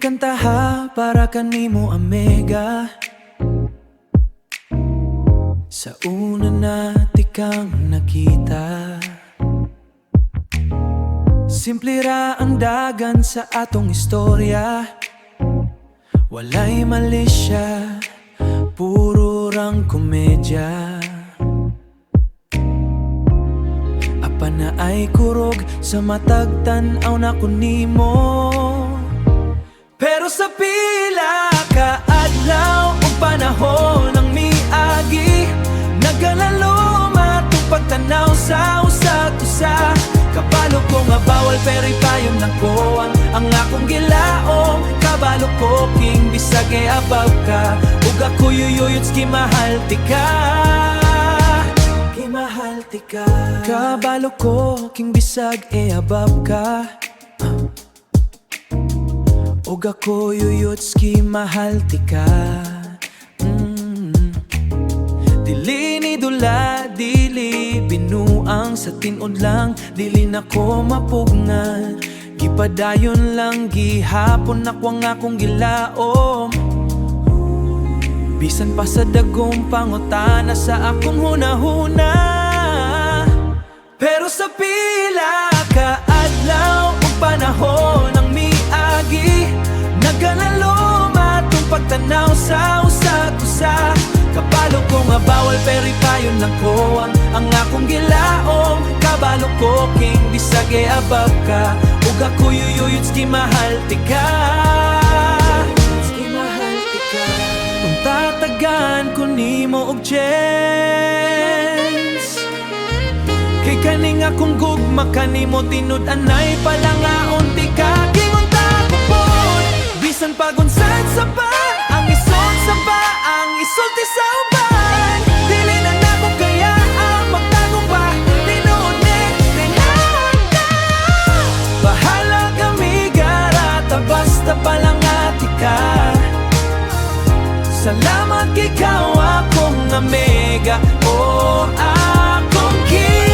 kantaha para kanimo amiga. Sa una nati kang nakita, simple ra ang dagan sa atong istorya. Walay mali siya, puro rang komedya. Apa na ay kurog sa matag tan-aw na kunimo. Pero sa pila ka adlaw ug panahon ng miagi, nagalalo matong pagtanaw sa usag-usa. Kabalo ko nga bawal pero ipayon na ko ang akong gilaom. Kabalo ko king bisag e abab ka, ug ako yuyuyuts kimahalti ka. Kimahalti ka. Kabalo ko king bisag e abab ka, ug ako yuyuts kimahalti ka. Dili ni dula, dili binuang sa tinod lang, dili na ko mapugnan. Gipadayon lang gihapon ako ang akong gilaom. Bisan pa sa dagong pangutana sa akong hunahuna. Pero sa pila ka adlaw ug panahon ng miagi, nagalalo matong pagtanaw sa usag-usa. Kabalo ko nga bawal pero ipayon lang ko ang akong gilaom. Kabalo ko king bisag e abab ka, ug ako yuyuyuts kimahalti ka. Kimahalti ka. Kung tatagan ko nimo og chance, kay kaning akong gugma kanimo tinud anay palangaon di ka gingunta ko pod. Bisan pagunsad sa pa ang isod sa pa ang isulti sa uban, dili na nako kaya ang magtago pa. Tinuod ni kailangan ka. Bahala kami garata basta palangati ka. Salamat ikaw akong amiga o akong king.